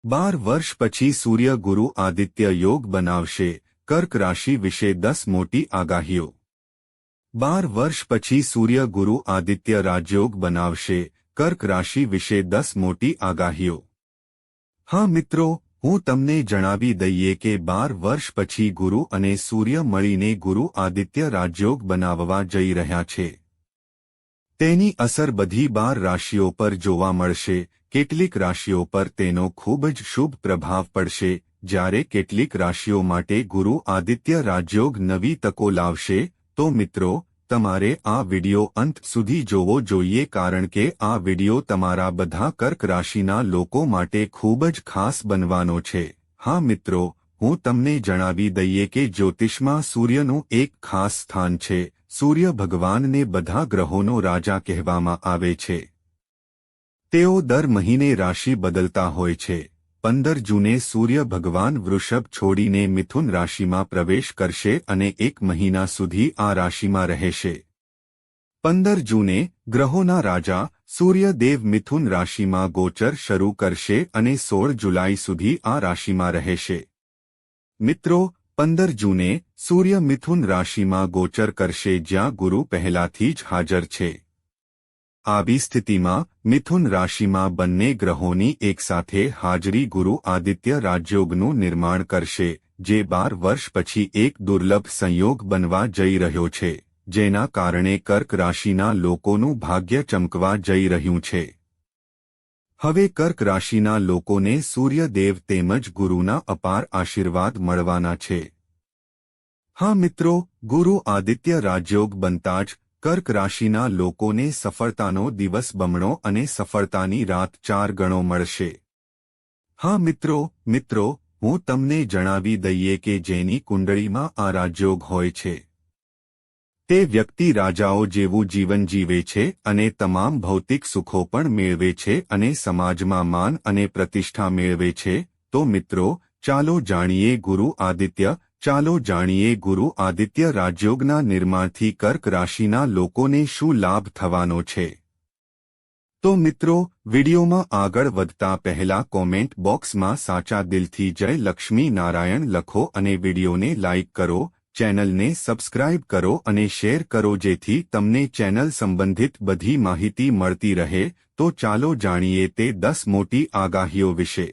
12 વર્ષ પછી સૂર્ય ગુરુ આદિત્ય યોગ બનાવશે, કર્ક રાશિ વિશે 10 મોટી આગાહીઓ। 12 વર્ષ પછી સૂર્ય ગુરુ આદિત્ય રાજયોગ બનાવશે, કર્ક રાશિ વિશે 10 મોટી આગાહીઓ। હા મિત્રો, હું તમને જણાવી દઈએ કે 12 વર્ષ પછી ગુરુ અને સૂર્ય મળીને ગુરુ આદિત્ય રાજયોગ બનાવવા જઈ રહ્યા છે। તેની અસર બધી 12 રાશિઓ પર જોવા મળશે। કેટલીક રાશિઓ પર તેનો ખૂબ જ શુભ પ્રભાવ પડશે, જ્યારે કેટલીક રાશિઓ માટે ગુરુ આદિત્ય રાજયોગ નવી તકો લાવશે। તો મિત્રો, તમારે આ વિડિયો અંત સુધી જોવો જોઈએ, કારણ કે આ વિડિયો તમારા બધા કર્ક રાશિના લોકો માટે ખૂબ જ ખાસ બનવાનો છે। હા મિત્રો, હું તમને જણાવી દઈએ કે જ્યોતિષમાં સૂર્યનું એક ખાસ સ્થાન છે। સૂર્ય ભગવાનને બધા ગ્રહોનો રાજા કહેવામાં આવે છે। તેઓ દર મહિને રાશિ બદલતા હોય છે। 15 જૂને સૂર્ય ભગવાન વૃષભ છોડીને મિથુન રાશિમાં પ્રવેશ કરશે અને 1 મહિના સુધી આ રાશિમાં રહેશે। 15 જૂને ગ્રહોના રાજા સૂર્યદેવ મિથુન રાશિમાં ગોચર શરૂ કરશે અને 16 જુલાઈ સુધી આ રાશિમાં રહેશે। મિત્રો, 15 જૂને સૂર્ય મિથુન રાશિમાં ગોચર કરશે, જ્યાં ગુરુ પહેલાથી જ હાજર છે। આવી સ્થિતિમાં મિથુન રાશિમાં બંને ગ્રહોની એકસાથે હાજરી ગુરુ આદિત્ય રાજયોગનું નિર્માણ કરશે, જે 12 વર્ષ પછી એક દુર્લભ સંયોગ બનવા જઈ રહ્યો છે, જેના કારણે કર્ક રાશિના લોકોનું ભાગ્ય ચમકવા જઈ રહ્યું છે। હવે કર્ક રાશિના લોકોને સૂર્યદેવ તેમજ ગુરુના અપાર આશીર્વાદ મળવાના છે। હા મિત્રો, ગુરુ આદિત્ય રાજયોગ બનતા જ કર્ક રાશિના લોકોને સફળતાનો દિવસ બમણો અને સફળતાની રાત 4 ગણો મળશે। હા મિત્રો, હું તમને જણાવી દઈએ કે જેની કુંડળીમાં આ રાજયોગ હોય છે, તે વ્યક્તિ રાજાઓ જેવું જીવન જીવે છે અને તમામ ભૌતિક સુખો પણ મેળવે છે અને સમાજમાં માન અને પ્રતિષ્ઠા મેળવે છે। તો મિત્રો, ચાલો જાણીએ ગુરુ આદિત્ય રાજયોગના નિર્માણથી કર્ક રાશિના લોકોને શું લાભ થવાનો છે। તો મિત્રો, વિડિયોમાં આગળ વધતા પહેલા કોમેન્ટ બોક્સમાં સાચા દિલથી જય લક્ષ્મી નારાયણ લખો અને વિડિયોને લાઇક કરો, ચેનલને સબસ્ક્રાઇબ કરો અને શેર કરો, જેથી તમને ચેનલ સંબંધિત બધી માહિતી મળતી રહે। તો ચાલો જાણીએ તે 10 મોટી આગાહીઓ વિશે।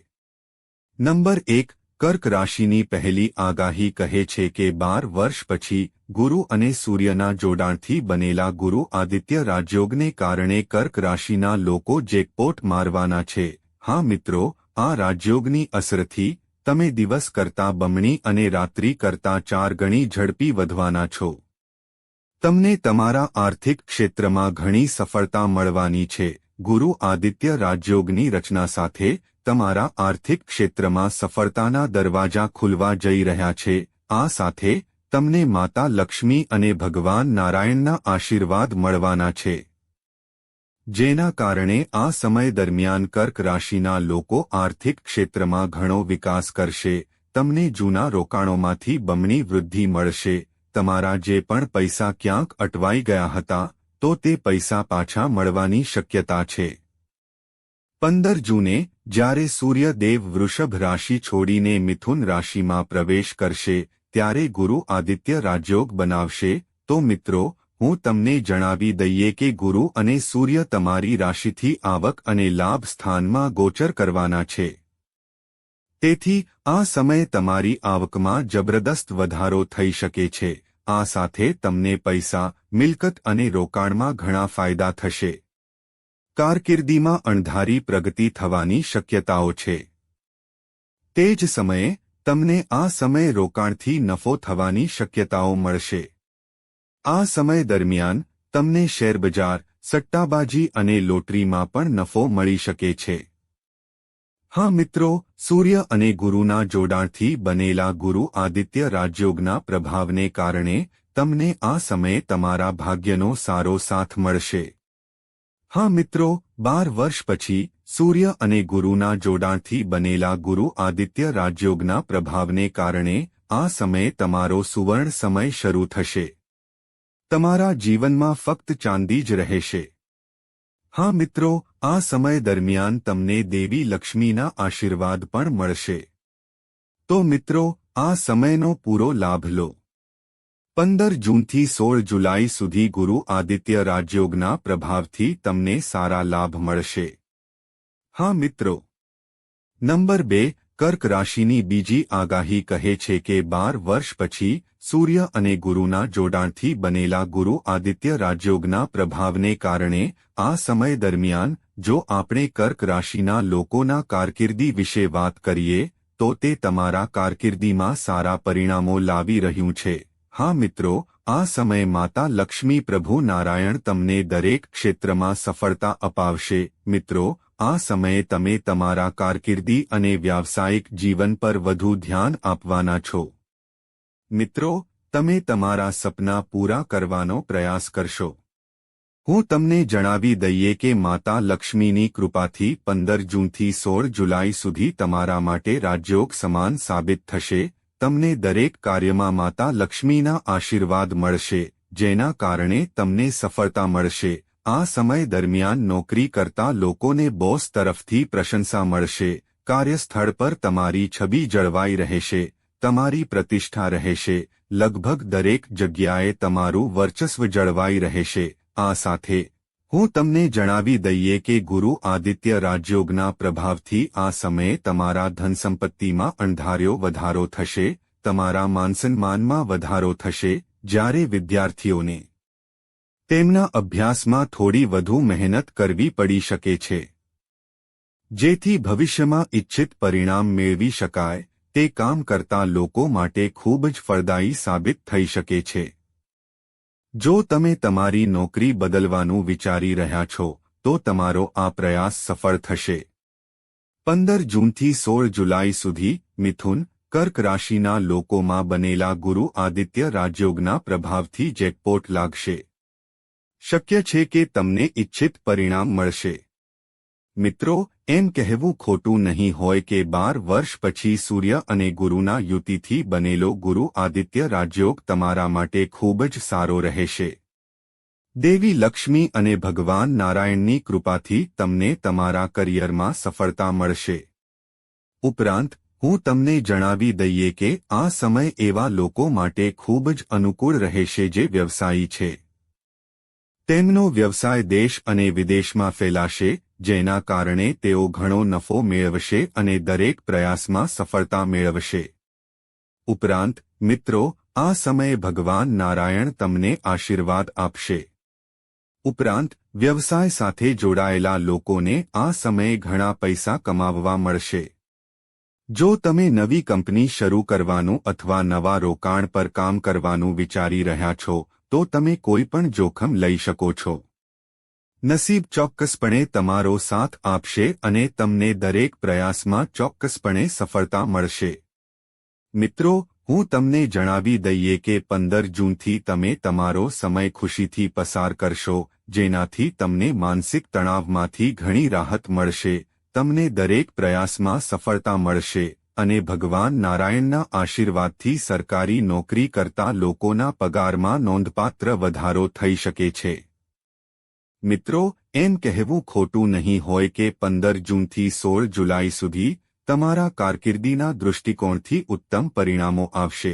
નંબર 1, કર્ક રાશિની પહેલી આગાહી કહે છે કે 12 વર્ષ પછી ગુરુ અને સૂર્યના જોડાણથી બનેલા ગુરુ આદિત્ય રાજયોગને કારણે કર્ક રાશિના લોકો જેકપોટ મારવાના છે। હા મિત્રો, આ રાજયોગની અસરથી તમે દિવસ કરતાં બમણી અને રાત્રિ કરતાં 4 ગણી ઝડપી વધવાના છો। તમને તમારા આર્થિક ક્ષેત્રમાં ઘણી સફળતા મળવાની છે। ગુરુ આદિત્ય રાજયોગની રચના સાથે તમારા આર્થિક ક્ષેત્રમાં સફળતાના દરવાજા ખુલવા જઈ રહ્યા છે। આ સાથે તમને માતા લક્ષ્મી અને ભગવાન નારાયણના આશીર્વાદ મળવાના છે, જેના કારણે આ સમય દરમિયાન કર્ક રાશિના લોકો આર્થિક ક્ષેત્રમાં ઘણો વિકાસ કરશે। તમને જૂના રોકાણોમાંથી બમણી વૃદ્ધિ મળશે। તમારા જે પણ પૈસા ક્યાંક અટવાઈ ગયા હતા, તો તે પૈસા પાછા મળવાની શક્યતા છે। 15 જૂને જ્યારે સૂર્યદેવ વૃષભ રાશિ છોડીને મિથુન રાશિમાં પ્રવેશ કરશે, ત્યારે ગુરુ આદિત્ય રાજયોગ બનાવશે। તો મિત્રો, હું તમને જણાવી દઈએ કે ગુરુ અને સૂર્ય તમારી રાશિથી આવક અને લાભ સ્થાનમાં ગોચર કરવાના છે। તેથી આ સમયે તમારી આવકમાં જબરદસ્ત વધારો થઈ શકે છે। આ સાથે તમને પૈસા, મિલકત અને રોકાણમાં ઘણા ફાયદા થશે। કારકિર્દીમાં અણધારી પ્રગતિ થવાની શક્યતાઓ છે। તે જ સમયે તમને આ સમયે રોકાણથી નફો થવાની શક્યતાઓ મળશે। આ સમય દરમિયાન તમને શેરબજાર, સટ્ટાબાજી અને લોટરીમાં પણ નફો મળી શકે છે। હા મિત્રો, સૂર્ય અને ગુરુના જોડાણથી બનેલા ગુરુ આદિત્ય રાજયોગના પ્રભાવને કારણે તમને આ સમયે તમારા ભાગ્યનો સારો સાથ મળશે। હા મિત્રો, 12 વર્ષ પછી સૂર્ય અને ગુરુના જોડાણથી બનેલા ગુરુ આદિત્ય રાજયોગના પ્રભાવને કારણે આ સમયે તમારો સુવર્ણ સમય શરૂ થશે। તમારા જીવનમાં ફક્ત ચાંદી જ રહેશે। હા મિત્રો, આ સમય દરમિયાન તમને દેવી લક્ષ્મીના આશીર્વાદ પણ મળશે. તો મિત્રો, આ સમયનો પૂરો લાભ લો. 15 જૂનથી 16 જુલાઈ સુધી ગુરુ આદિત્ય રાજયોગના પ્રભાવથી તમને સારા લાભ મળશે. હા મિત્રો. નંબર 2, કર્ક રાશિની બીજી આગાહી કહે છે કે 12 વર્ષ પછી સૂર્ય અને ગુરુના જોડાણથી બનેલા ગુરુ આદિત્ય રાજયોગના પ્રભાવને કારણે આ સમય દરમિયાન જો આપણે કર્ક રાશિના લોકોના કારકિર્દી વિશે વાત કરીએ તો તે તમારા કારકિર્દીમાં સારા પરિણામો લાવી રહ્યું છે. હા મિત્રો, આ સમયે માતા લક્ષ્મી પ્રભુ નારાયણ તમને દરેક ક્ષેત્રમાં સફળતા અપાવશે. મિત્રો, આ સમયે તમે તમારા કારકિર્દી અને વ્યાવસાયિક જીવન પર વધુ ધ્યાન આપવાના છો. મિત્રો, તમે તમારા સપના પૂરા કરવાનો પ્રયાસ કરશો. હું તમને જણાવી દઈએ કે માતા લક્ષ્મીની કૃપાથી 15 જૂનથી 16 જુલાઈ સુધી તમારા માટે રાજયોગ સમાન સાબિત થશે. તમને દરેક કાર્યમાં માતા લક્ષ્મીના આશીર્વાદ મળશે, જેના કારણે તમને સફળતા મળશે. આ સમય દરમિયાન નોકરી કરતા લોકોને બોસ તરફથી પ્રશંસા મળશે. કાર્યસ્થળ પર તમારી છબી જળવાઈ રહેશે, તમારી પ્રતિષ્ઠા રહેશે. લગભગ દરેક જગ્યાએ તમારું વર્ચસ્વ જળવાઈ રહેશે. આ સાથે હું તમને જણાવી દઈએ કે ગુરુ આદિત્ય રાજયોગના પ્રભાવથી આ સમયે તમારા ધનસંપત્તિમાં અણધાર્યો વધારો થશે, તમારા માનસન્માનમાં વધારો થશે. જ્યારે વિદ્યાર્થીઓને તેમના અભ્યાસમાં થોડી વધુ મહેનત કરવી પડી શકે છે, જેથી ભવિષ્યમાં ઇચ્છિત પરિણામ મેળવી શકાય, તે કામ કરતા લોકો માટે ખૂબ જ ફળદાયી સાબિત થઈ શકે છે. જો તમે તમારી નોકરી બદલવાનું વિચારી રહ્યા છો તો તમારો આ પ્રયાસ સફળ થશે. 15 જૂનથી 16 જુલાઈ સુધી મિથુન, કર્ક રાશિના લોકોમાં બનેલા ગુરુ આદિત્ય રાજયોગના પ્રભાવથી જેકપોટ લાગશે. શક્ય છે કે તમને ઇચ્છિત પરિણામ મળશે. મિત્રો, એમ કહેવું ખોટું નહીં હોય કે 12 વર્ષ પછી સૂર્ય અને ગુરુના યુતિથી બનેલો ગુરુ આદિત્ય રાજયોગ તમારા માટે ખૂબ જ સારો રહેશે. દેવી લક્ષ્મી અને ભગવાન નારાયણની કૃપાથી તમને તમારા કરિયરમાં સફળતા મળશે. ઉપરાંત હું તમને જણાવી દઈએ કે આ સમય એવા લોકો માટે ખૂબ જ અનુકૂળ રહેશે જે વ્યવસાયી છે. તેમનો વ્યવસાય દેશ અને વિદેશમાં ફેલાશે, જેના કારણે તેઓ ઘણો નફો મેળવશે અને દરેક પ્રયાસમાં સફળતા મેળવશે. ઉપરાંત મિત્રો, આ સમયે ભગવાન નારાયણ તમને આશીર્વાદ આપશે. ઉપરાંત વ્યવસાય સાથે જોડાયેલા લોકોને આ સમયે ઘણા પૈસા કમાવવા મળશે. જો તમે નવી કંપની શરૂ કરવાનું અથવા નવા રોકાણ પર કામ કરવાનું વિચારી રહ્યા છો તો તમે કોઈ પણ જોખમ લઈ શકો છો. નસીબ ચોક્કસપણે તમારો સાથ આપશે અને તમને દરેક પ્રયાસમાં ચોક્કસપણે સફળતા મળશે. મિત્રો, હું તમને જણાવી દઈએ કે 15 જૂનથી તમે તમારો સમય ખુશીથી પસાર કરશો, જેનાથી તમને માનસિક તણાવમાંથી ઘણી રાહત મળશે. તમને દરેક પ્રયાસમાં સફળતા મળશે અને ભગવાન નારાયણના આશીર્વાદથી સરકારી નોકરી કરતા લોકોના પગારમાં નોંધપાત્ર વધારો થઈ શકે છે. મિત્રો, એમ કહેવું ખોટું નહીં હોય કે 15 જૂનથી 16 જુલાઈ સુધી તમારા કારકિર્દીના દૃષ્ટિકોણથી ઉત્તમ પરિણામો આવશે.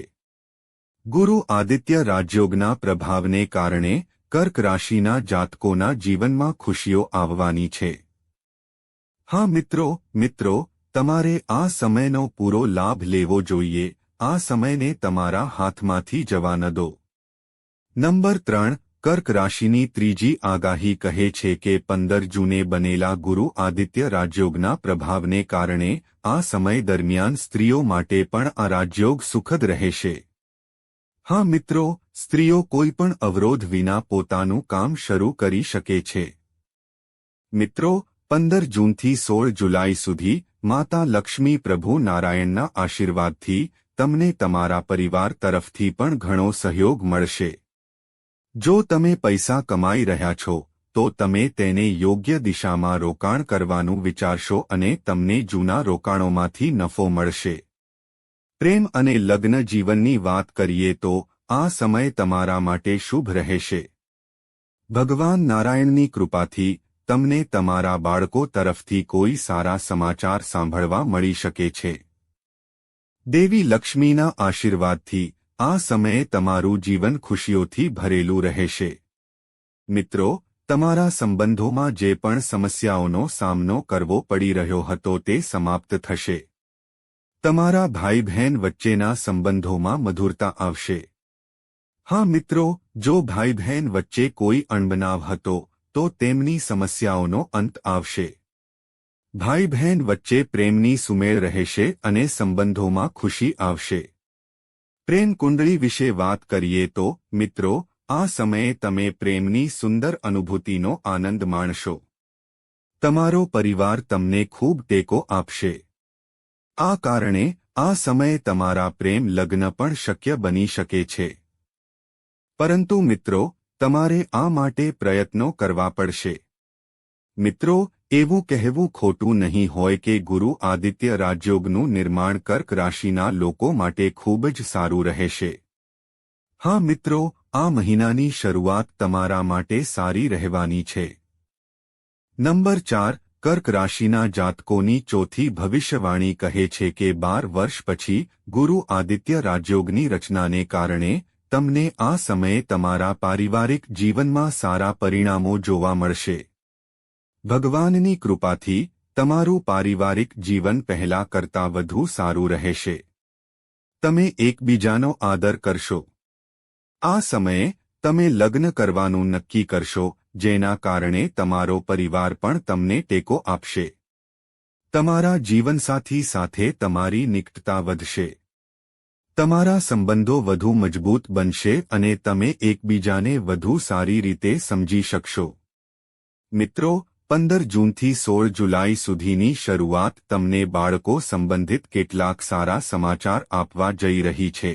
ગુરુ આદિત્ય રાજયોગના પ્રભાવને કારણે કર્ક રાશિના જાતકોના જીવનમાં ખુશીઓ આવવાની છે. હા મિત્રો, તમારે આ સમયનો પૂરો લાભ લેવો જોઈએ. આ સમયને તમારા હાથમાંથી જવા ન દો. નંબર 3, કર્ક રાશિની ત્રીજી આગાહી કહે છે કે 15 જૂને બનેલા ગુરુ આદિત્ય રાજયોગના પ્રભાવને કારણે આ સમય દરમિયાન સ્ત્રીઓ માટે પણ આ રાજયોગ સુખદ રહેશે. હા મિત્રો, સ્ત્રીઓ કોઈ પણ અવરોધ વિના પોતાનું કામ શરૂ કરી શકે છે. મિત્રો, 15 જૂનથી 16 જુલાઈ સુધી માતા લક્ષ્મી પ્રભુ નારાયણના આશીર્વાદથી તમને તમારા પરિવાર તરફથી પણ ઘણો સહયોગ મળશે. જો તમે પૈસા કમાઈ રહ્યા છો તો તમે તેને યોગ્ય દિશામાં રોકાણ કરવાનું વિચારશો અને તમને જૂના રોકાણોમાંથી નફો મળશે. પ્રેમ અને લગ્ન જીવનની વાત કરીએ તો આ સમય તમારા માટે શુભ રહેશે. ભગવાન નારાયણની કૃપાથી તમને તમારા બાળકો તરફથી કોઈ સારા સમાચાર સાંભળવા મળી શકે છે. દેવી લક્ષ્મીના આશીર્વાદથી આ સમયે તમારું જીવન ખુશીઓથી ભરેલું રહેશે. મિત્રો, તમારા સંબંધોમાં જે પણ સમસ્યાઓનો સામનો કરવો પડી રહ્યો હતો તે સમાપ્ત થશે. તમારા ભાઈ બહેન વચ્ચેના સંબંધોમાં મધુરતા આવશે. હા મિત્રો, જો ભાઈ બહેન વચ્ચે કોઈ અણબનાવ હતો તો તેમની સમસ્યાઓનો અંત આવશે. ભાઈ બહેન વચ્ચે પ્રેમની સુમેળ રહેશે અને સંબંધોમાં ખુશી આવશે. પ્રેમ કુંડળી વિશે વાત કરીએ તો મિત્રો, આ સમયે તમે પ્રેમની સુંદર અનુભૂતિનો આનંદ માણશો. તમારો પરિવાર તમને ખૂબ ટેકો આપશે. આ કારણે આ સમયે તમારા પ્રેમ લગ્ન પણ શક્ય બની શકે છે. પરંતુ મિત્રો, તમારે આ માટે પ્રયત્નો કરવા પડશે. મિત્રો, એવું કહેવું ખોટું નહીં હોય કે ગુરુ આદિત્ય રાજયોગનું નિર્માણ કર્ક રાશિના લોકો માટે ખૂબ જ સારું રહેશે. હા મિત્રો, આ મહિનાની શરૂઆત તમારા માટે સારી રહેવાની છે. નંબર 4, કર્ક રાશિના જાતકોની ચોથી ભવિષ્યવાણી કહે છે કે 12 વર્ષ પછી ગુરુ આદિત્ય રાજયોગની રચનાને કારણે તમને આ સમયે તમારા પારિવારિક જીવનમાં સારા પરિણામો જોવા મળશે. ભગવાનની કૃપાથી તમારું પારિવારિક જીવન પહેલા કરતાં વધુ સારું રહેશે. તમે એકબીજાનો આદર કરશો. આ સમયે તમે લગ્ન કરવાનું નક્કી કરશો, જેના કારણે તમારો પરિવાર પણ તમને ટેકો આપશે. તમારા જીવનસાથી સાથે તમારી નિકટતા વધશે. તમારા સંબંધો વધુ મજબૂત બનશે અને તમે એકબીજાને વધુ સારી રીતે સમજી શકશો. મિત્રો, 15 જૂનથી 16 જુલાઈ સુધીની શરૂઆત તમને બાળકો સંબંધિત કેટલાક સારા સમાચાર આપવા જઈ રહી છે.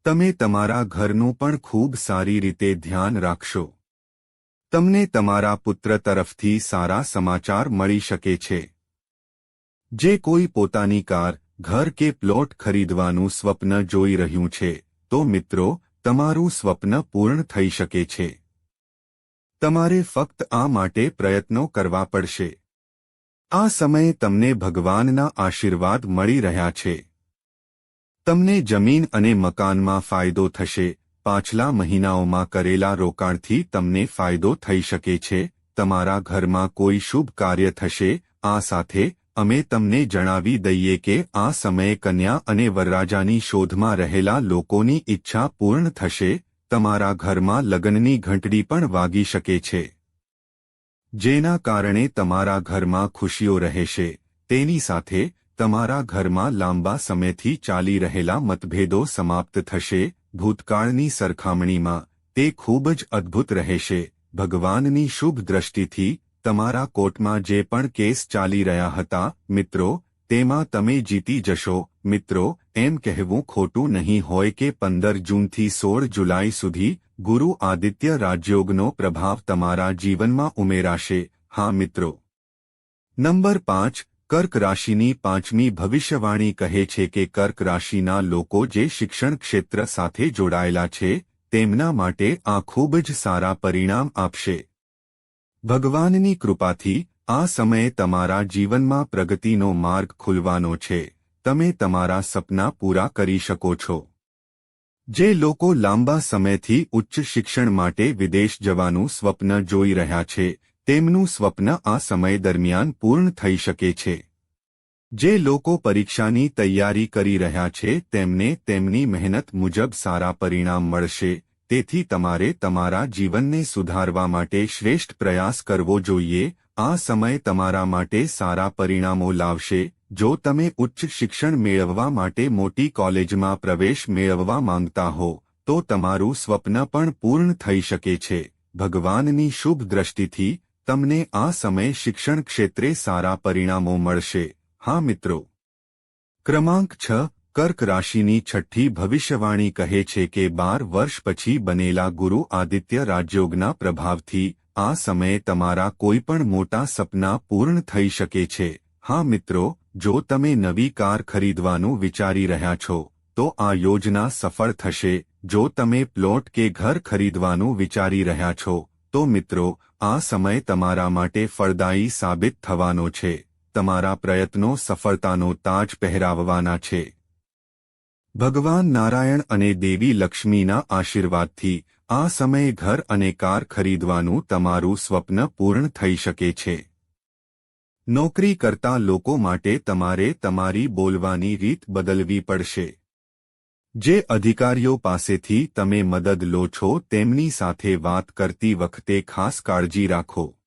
તમે તમારા ઘરનું પણ ખૂબ સારી રીતે ધ્યાન રાખશો. તમને તમારા પુત્ર તરફથી સારા સમાચાર મળી શકે છે. જે કોઈ પોતાની કાર, ઘર કે પ્લોટ ખરીદવાનું સ્વપ્ન જોઈ રહ્યું છે, તો મિત્રો, તમારું સ્વપ્ન પૂર્ણ થઈ શકે છે. તમારે ફક્ત આ માટે પ્રયત્નો કરવા પડશે. આ સમયે તમને ભગવાનના આશીર્વાદ મળી રહ્યા છે. તમને જમીન અને મકાનમાં ફાયદો થશે. પાછલા મહિનાઓમાં કરેલા રોકાણથી તમને ફાયદો થઈ શકે છે. તમારા ઘરમાં કોઈ શુભ કાર્ય થશે. આ સાથે અમે તમને જણાવી દઈએ કે આ સમયે કન્યા અને વરરાજાની શોધમાં રહેલા લોકોની ઈચ્છા પૂર્ણ થશે. તમારા ઘરમાં લગ્નની ઘંટડી પણ વાગી શકે છે, જેના કારણે તમારા ઘરમાં ખુશીઓ રહેશે. તેની સાથે તમારા ઘરમાં લાંબા સમયથી ચાલી રહેલા મતભેદો સમાપ્ત થશે. ભૂતકાળની સરખામણીમાં તે ખૂબ જ અદ્ભુત રહેશે. ભગવાનની શુભ દ્રષ્ટિથી તમારા કોર્ટમાં જે પણ કેસ ચાલી રહ્યા હતા, મિત્રો, તેમાં તમે જીતી જશો. મિત્રો, એમ કહેવું ખોટું નહીં હોય કે 15 જૂનથી 16 જુલાઈ સુધી ગુરુ આદિત્ય રાજયોગનો પ્રભાવ તમારા જીવનમાં ઉમેરાશે. હા મિત્રો. નંબર 5, કર્ક રાશિની પાંચમી ભવિષ્યવાણી કહે છે કે કર્ક રાશિના લોકો જે શિક્ષણ ક્ષેત્ર સાથે જોડાયેલા છે, તેમના માટે આ ખૂબ જ સારા પરિણામ આપશે. ભગવાનની કૃપાથી આ સમયે તમારા જીવનમાં પ્રગતિનો માર્ગ ખુલવાનો છે. તમે તમારા સપના પૂરા કરી શકો છો. જે લોકો લાંબા સમયથી ઉચ્ચ શિક્ષણ માટે વિદેશ જવાનું સ્વપ્ન જોઈ રહ્યા છે, તેમનું સ્વપ્ન આ સમય દરમિયાન પૂર્ણ થઈ શકે છે. જે લોકો પરીક્ષાની તૈયારી કરી રહ્યા છે, તેમને તેમની મહેનત મુજબ સારા પરિણામ મળશે. તેથી તમારે તમારા જીવનને સુધારવા માટે શ્રેષ્ઠ પ્રયાસ કરવો જોઈએ. આ સમય તમારા માટે સારા પરિણામો લાવશે. જો તમે ઉચ્ચ શિક્ષણ મેળવવા માટે મોટી કોલેજમાં પ્રવેશ મેળવવા માંગતા હો, તો તમારું સ્વપ્ન પણ પૂર્ણ થઈ શકે છે. ભગવાનની શુભ દ્રષ્ટિથી તમને આ સમયે શિક્ષણ ક્ષેત્રે સારા પરિણામો મળશે. હા મિત્રો. ક્રમાંક 6, કર્ક રાશિની છઠ્ઠી ભવિષ્યવાણી કહે છે કે 12 વર્ષ પછી બનેલા ગુરુ આદિત્ય રાજયોગના પ્રભાવથી આ સમયે તમારા કોઈપણ મોટા સપના પૂર્ણ થઈ શકે છે. હા મિત્રો, જો તમે નવી કાર ખરીદવાનું વિચારી રહ્યા છો, તો આ યોજના સફળ થશે. જો તમે પ્લોટ કે ઘર ખરીદવાનું વિચારી રહ્યા છો, તો મિત્રો, આ સમય તમારા માટે ફળદાયી સાબિત થવાનો છે. તમારા પ્રયત્નો સફળતાનો તાજ પહેરાવવાના છે. ભગવાન નારાયણ અને દેવી લક્ષ્મીના આશીર્વાદથી આ સમયે ઘર અને કાર ખરીદવાનું તમારું સ્વપ્ન પૂર્ણ થઈ શકે છે. નોકરી કરતા લોકો માટે તમારે તમારી બોલવાની રીત બદલવી પડશે. જે અધિકારીઓ પાસેથી તમે મદદ લો છો તેમની સાથે વાત કરતી વખતે ખાસ કાળજી રાખો.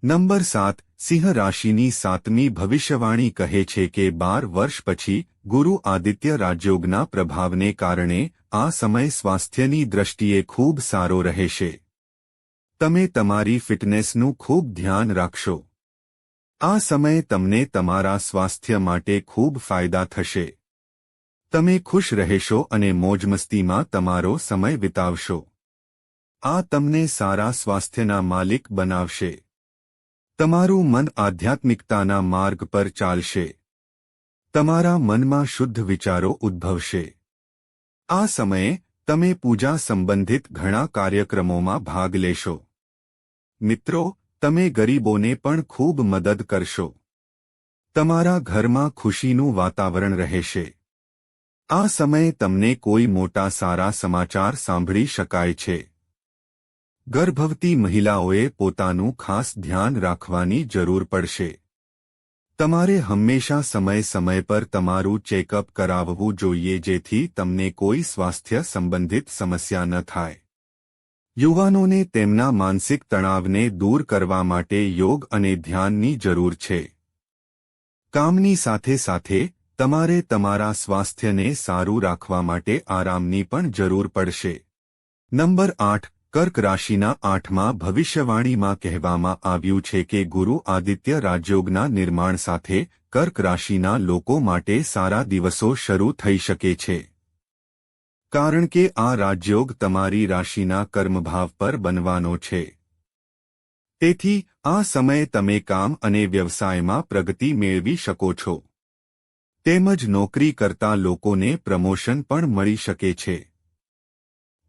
નંબર 7. સિંહ રાશિની 7મી ભવિષ્યવાણી કહે છે કે 12 વર્ષ પછી ગુરુ આદિત્ય રાજયોગના પ્રભાવને કારણે આ સમય સ્વાસ્થ્યની દ્રષ્ટિએ ખૂબ સારો રહેશે. તમે તમારી ફિટનેસનું ખૂબ ધ્યાન રાખશો. આ સમય તમને તમારા સ્વાસ્થ્ય માટે ખૂબ ફાયદા થશે. તમે ખુશ રહેશો અને મોજમસ્તીમાં તમારો સમય વિતાવશો. આ તમને સારા સ્વાસ્થ્યના માલિક બનાવશે. તમારું મન આધ્યાત્મિકતાના માર્ગ પર ચાલશે. તમારા મનમાં શુદ્ધ વિચારો ઉદ્ભવશે. આ સમયે તમે પૂજા સંબંધિત ઘણા કાર્યક્રમોમાં ભાગ લેશો. મિત્રો, તમે ગરીબોને પણ ખૂબ મદદ કરશો. તમારા ઘરમાં ખુશીનું વાતાવરણ રહેશે. આ સમયે તમને કોઈ મોટા સારા સમાચાર સાંભળી શકાય છે. ગર્ભવતી મહિલાઓએ પોતાનું ખાસ ધ્યાન રાખવાની જરૂર પડશે. તમારે હંમેશા સમય પર તમારું ચેકઅપ કરાવવું જોઈએ જેથી તમને કોઈ સ્વાસ્થ્ય સંબંધિત સમસ્યા ન થાય. યુવાનોને તેમના માનસિક તણાવને દૂર કરવા માટે યોગ અને ધ્યાનની જરૂર છે. કામની સાથે સાથે તમારે તમારા સ્વાસ્થ્યને સારું રાખવા માટે આરામની પણ જરૂર પડશે. નંબર 8. કર્ક રાશિના 8મા ભવિષ્યવાણીમાં કહેવામાં આવ્યું છે કે ગુરુ આદિત્ય રાજયોગના નિર્માણ સાથે કર્ક રાશિના લોકો માટે સારા દિવસો શરૂ થઈ શકે છે. કારણ કે આ રાજયોગ તમારી રાશિના કર્મભાવ પર બનવાનો છે. તેથી આ સમયે તમે કામ અને વ્યવસાયમાં પ્રગતિ મેળવી શકો છો. તેમજ નોકરી કરતા લોકોને પ્રમોશન પણ મળી શકે છે.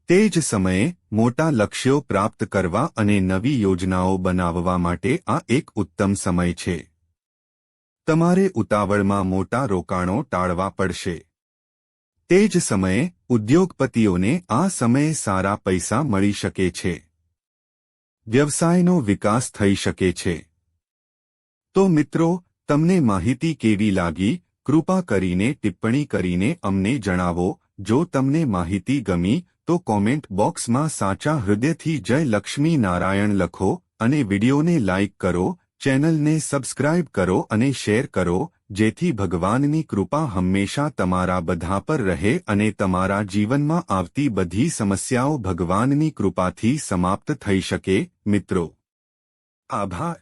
તે જ સમયે મોટા લક્ષ્યો પ્રાપ્ત કરવા અને નવી યોજનાઓ બનાવવા માટે આ એક ઉત્તમ સમય છે. તમારે ઉતાવળમાં મોટા રોકાણો ટાળવા પડશે. તે જ સમયે ઉદ્યોગપતિઓને આ સમયે સારા પૈસા મળી શકે છે. વ્યવસાયનો વિકાસ થઈ શકે છે. તો મિત્રો, તમને માહિતી કેવી લાગી? કૃપા કરીને ટિપ્પણી કરીને અમને જણાવો. જો તમને માહિતી ગમી તો કોમેન્ટ બોક્સમાં સાચા હૃદયથી જય લક્ષ્મી નારાયણ લખો અને વિડિયોને લાઇક કરો, ચેનલને સબસ્ક્રાઇબ કરો અને શેર કરો, જેથી ભગવાનની કૃપા હંમેશા તમારા બધા પર રહે અને તમારા જીવનમાં આવતી બધી સમસ્યાઓ ભગવાનની કૃપાથી સમાપ્ત થઈ શકે. મિત્રો, આભાર.